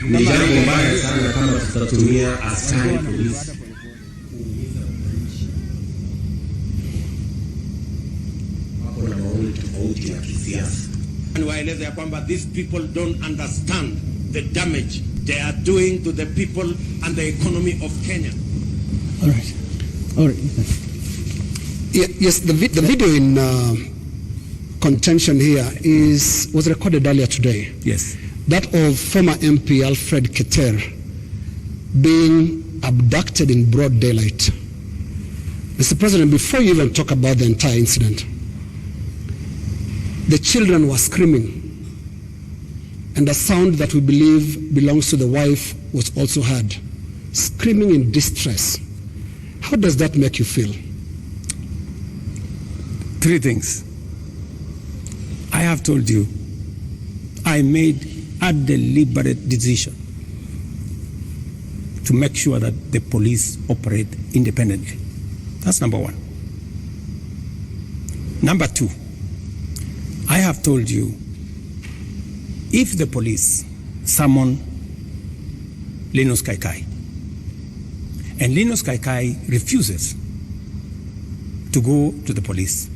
Ni jambo mbaya sana kama tutatumia askari polisi kuumiza wananchi wako na maoni tofauti ya kisiasa. Waeleze ya kwamba these people don't understand the damage they are doing to the people and the economy of Kenya. All right. Yes, the video in contention here was recorded earlier today. Yes. That of former MP Alfred Keter being abducted in broad daylight. Mr. President, before you even talk about the entire incident, the children were screaming, and a sound that we believe belongs to the wife was also heard, screaming in distress. How does that make you feel? Three things. I have told you, I made a deliberate decision to make sure that the police operate independently. That's number one. Number two, I have told you, if the police summon Linus Kaikai and Linus Kaikai refuses to go to the police,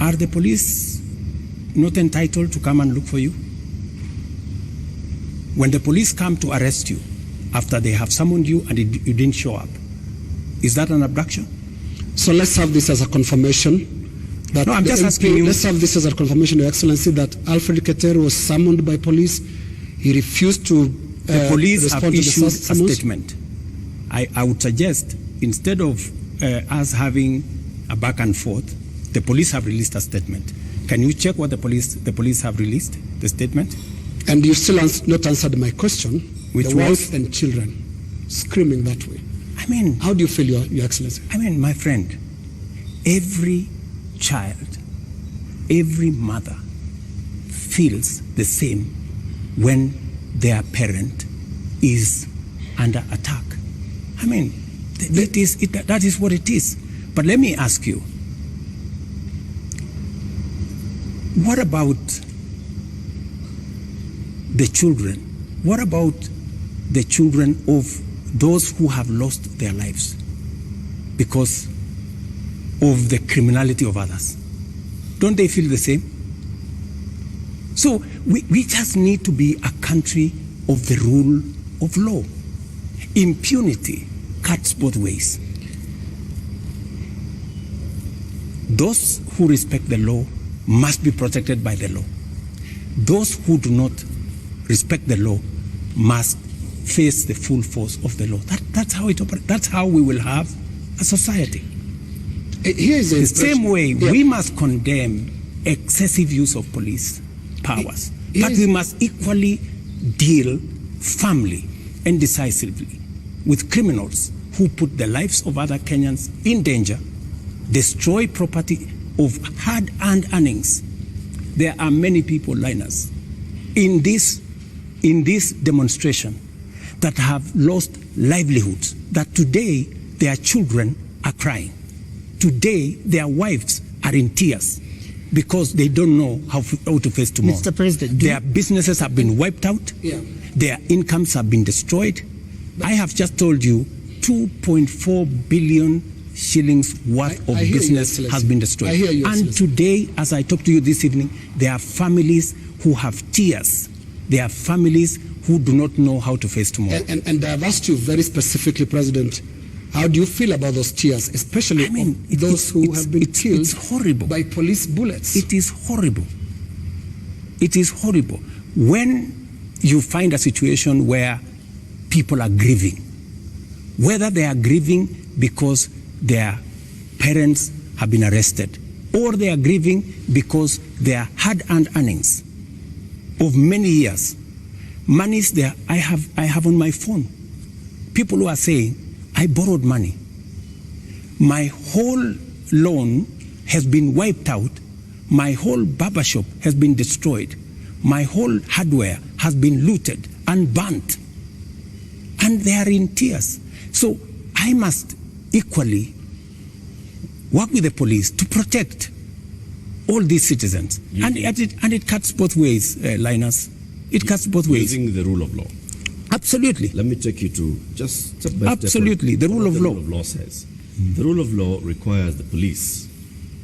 are the police not entitled to come and look for you? When the police come to arrest you after they have summoned you and you didn't show up, is that an abduction? So let's have this as a confirmation that no, I'm just asking you. Let's have this as a confirmation, Your Excellency, that Alfred Keter was summoned by police. He refused to the police respond have to issued the a summons. statement. I would suggest, instead of us having a back and forth, the police have released a statement. Can you check what the police have released, the statement? And you still not answered my question. Which the was? wife and children screaming that way. I mean, how do you feel, Your Excellency? I mean, my friend, every child, every mother feels the same when their parent is under attack. I mean, that is what it is. But let me ask you, what about the children? What about the children of those who have lost their lives because of the criminality of others? Don't they feel the same? So we just need to be a country of the rule of law. Impunity cuts both ways. Those who respect the law must be protected by the law. Those who do not respect the law must face the full force of the law. That's how it operates. That's how we will have a society. Here is the same way we must condemn excessive use of police powers, but we must equally deal firmly and decisively with criminals who put the lives of other Kenyans in danger, destroy property of hard-earned earnings. There are many people, Linus, in this demonstration that have lost livelihoods, that today their children are crying. Today their wives are in tears because they don't know how to face tomorrow. Mr. President, their businesses have been wiped out. Yeah. Their incomes have been destroyed. I have just told you 2.4 billion shillings worth of business has been destroyed. And today, as I talk to you this evening, there are families who have tears. There are families who do not know how to face tomorrow. And I've asked you very specifically, President, how do you feel about those tears, especially those who have been killed by police bullets? It is horrible. It is horrible. When you find a situation where people are grieving, whether they are grieving because their parents have been arrested, or they are grieving because their hard-earned earnings of many years, monies there, I have on my phone, people who are saying, I borrowed money. My whole loan has been wiped out. My whole barber shop has been destroyed. My whole hardware has been looted and burnt. And they are in tears. So I must equally work with the police to protect all these citizens. And it cuts both ways, Linus. It cuts both ways. Using the rule of law. Absolutely. Let me take you to just step by step. Absolutely. The rule of law. The rule of law says. The rule of law requires the police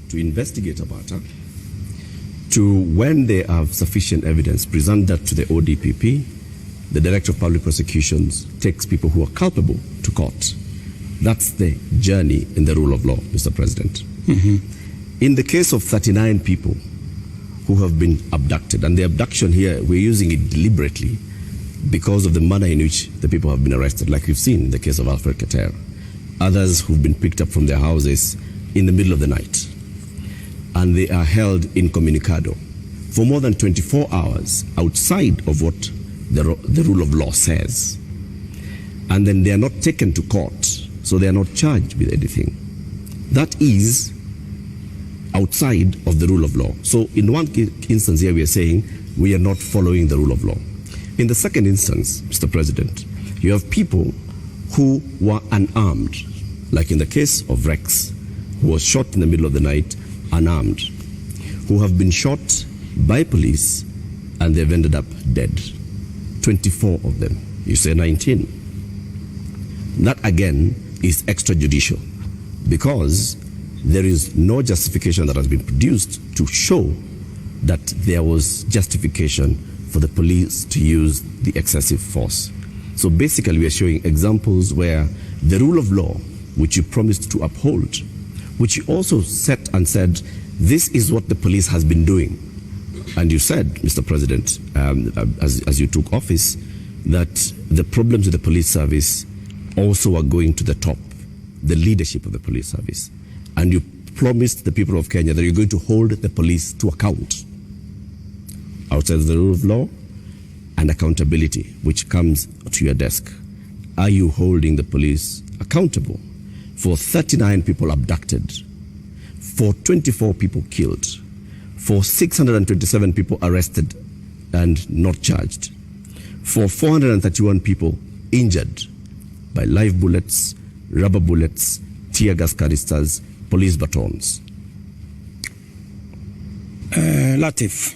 to investigate a matter, to, when they have sufficient evidence, present that to the ODPP. The Director of Public Prosecutions takes people who are culpable to court. That's the journey in the rule of law, Mr. President. In the case of 39 people who have been abducted, and the abduction here, we're using it deliberately because of the manner in which the people have been arrested, like we've seen in the case of Alfred Keter. Others who've been picked up from their houses in the middle of the night, and they are held incommunicado for more than 24 hours outside of what the rule of law says. And then they are not taken to court, so they are not charged with anything. That is outside of the rule of law. So in one instance here, we are saying we are not following the rule of law. In the second instance, Mr. President, you have people who were unarmed, like in the case of Rex, who was shot in the middle of the night, unarmed, who have been shot by police and they've ended up dead. 24 of them. You say 19. That again is extrajudicial, because there is no justification that has been produced to show that there was justification for the police to use the excessive force. So basically we are showing examples where the rule of law, which you promised to uphold, which you also set and said, this is what the police has been doing. And you said, Mr. President, as you took office, that the problems with the police service also are going to the top, the leadership of the police service. And you promised the people of Kenya that you're going to hold the police to account outside of the rule of law and accountability, which comes to your desk. Are you holding the police accountable for 39 people abducted, for 24 people killed, for 627 people arrested and not charged, for 431 people injured by live bullets, rubber bullets, tear gas canisters, police batons? Latif,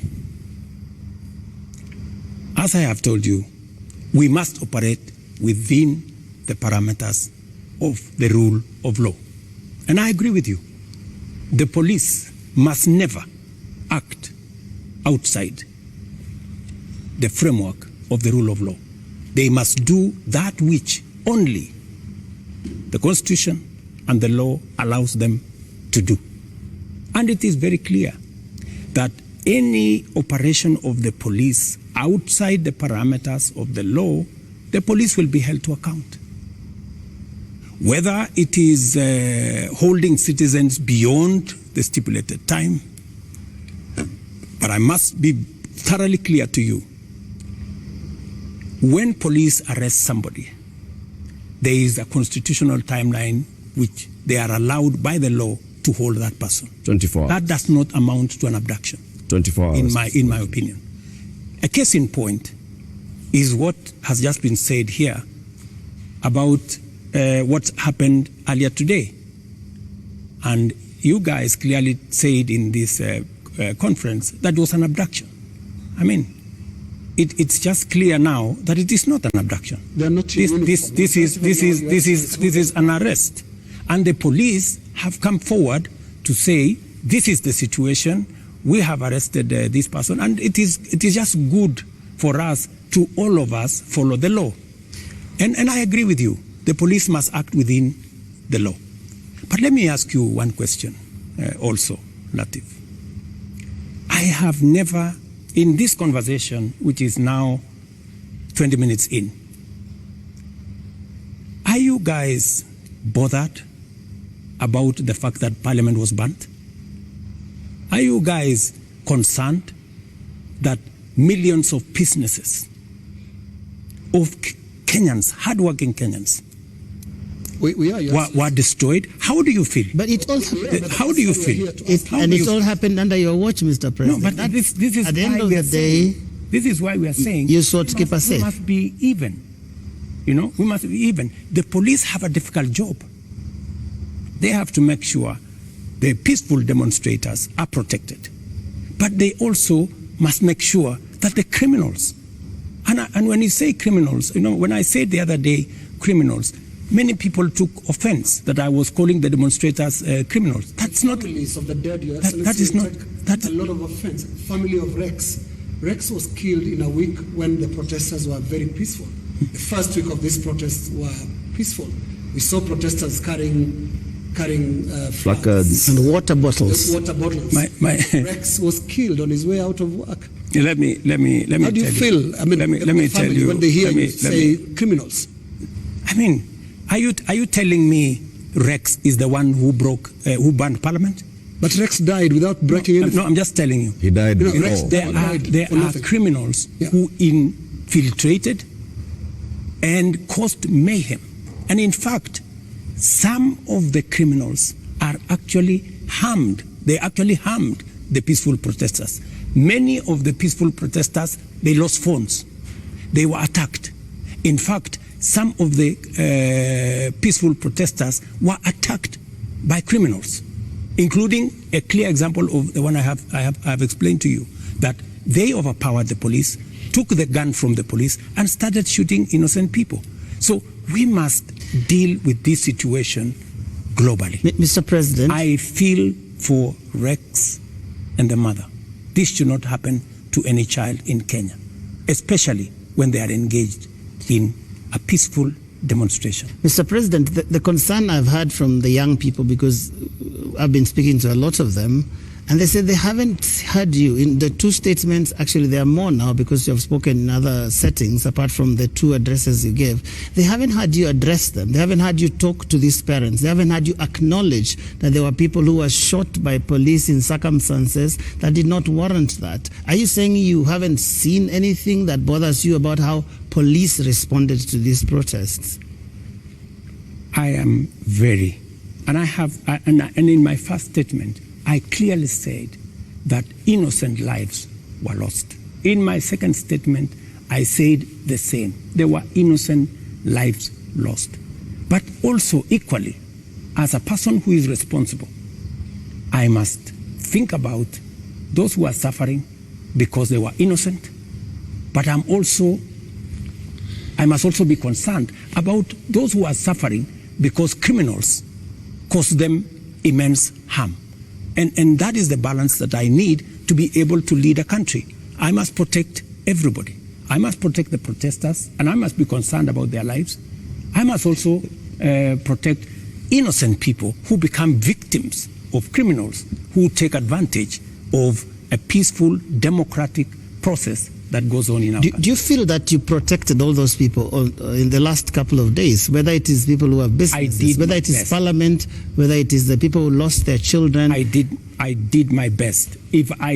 as I have told you, we must operate within the parameters of the rule of law. And I agree with you. The police must never act outside the framework of the rule of law. They must do that which only the Constitution and the law allows them to do. And it is very clear that any operation of the police outside the parameters of the law, the police will be held to account. Whether it is holding citizens beyond the stipulated time, but I must be thoroughly clear to you. When police arrest somebody, there is a constitutional timeline which they are allowed by the law to hold that person. 24 hours. That does not amount to an abduction. 24 hours. In my opinion. A case in point is what has just been said here about what happened earlier today. And you guys clearly said in this conference that it was an abduction. I mean, it's just clear now that it is not an abduction. They're not this is an arrest. And the police have come forward to say, this is the situation, we have arrested this person, and it is just good for us to all of us follow the law. And I agree with you, the police must act within the law. But let me ask you one question also, Latif. I have never, in this conversation, which is now 20 minutes in, are you guys bothered about the fact that Parliament was burnt? Are you guys concerned that millions of businesses, of Kenyans, hardworking Kenyans, were destroyed? How do you feel? But it all how do you feel? It all happened under your watch, Mr. President. No, but this is at the end of the day, this is why we are saying you sought to keep us safe. We must be even. You know, we must be even. The police have a difficult job. They have to make sure the peaceful demonstrators are protected. but they also must make sure that the criminals, and when you say criminals, when I said the other day criminals, many people took offense that I was calling the demonstrators criminals. That's not. Families of the dead, Your that is Excellency, not. That's a lot of offense. Family of Rex. Rex was killed in a week when the protesters were very peaceful. The first week of these protests were peaceful. We saw protesters carrying placards And water bottles. water bottles. Rex was killed on his way out of work. Let me How do you feel? I mean, let me tell you when they hear you say criminals. I mean, are you telling me Rex is the one who burned Parliament? But Rex died without breaking anything. No, I'm just telling you. he died before. Rex There are criminals who infiltrated and caused mayhem. And in fact, some of the criminals are actually harmed. They actually harmed the peaceful protesters. Many of the peaceful protesters, they lost phones. They were attacked. In fact, some of the peaceful protesters were attacked by criminals, including a clear example of the one I have explained to you, that they overpowered the police, took the gun from the police, and started shooting innocent people. So we must deal with this situation globally. Mr. President. I feel for Rex and the mother. This should not happen to any child in Kenya, especially when they are engaged in a peaceful demonstration. Mr. President, the concern I've heard from the young people, because I've been speaking to a lot of them, and they said they haven't heard you. In the two statements, actually there are more now because you have spoken in other settings apart from the two addresses you gave. They haven't heard you address them. They haven't heard you talk to these parents. They haven't heard you acknowledge that there were people who were shot by police in circumstances that did not warrant that. Are you saying you haven't seen anything that bothers you about how police responded to these protests? I am very, and in my first statement, I clearly said that innocent lives were lost. In my second statement, I said the same. There were innocent lives lost. But also equally, as a person who is responsible, I must think about those who are suffering because they were innocent, but I must also be concerned about those who are suffering because criminals caused them immense harm. And that is the balance that I need to be able to lead a country. I must protect everybody. I must protect the protesters, and I must be concerned about their lives. I must also protect innocent people who become victims of criminals who take advantage of a peaceful, democratic process that goes on in our country. Do you feel that you protected all those people in the last couple of days, whether it is people who have businesses, whether it is Parliament, whether it is the people who lost their children? I did my best. If I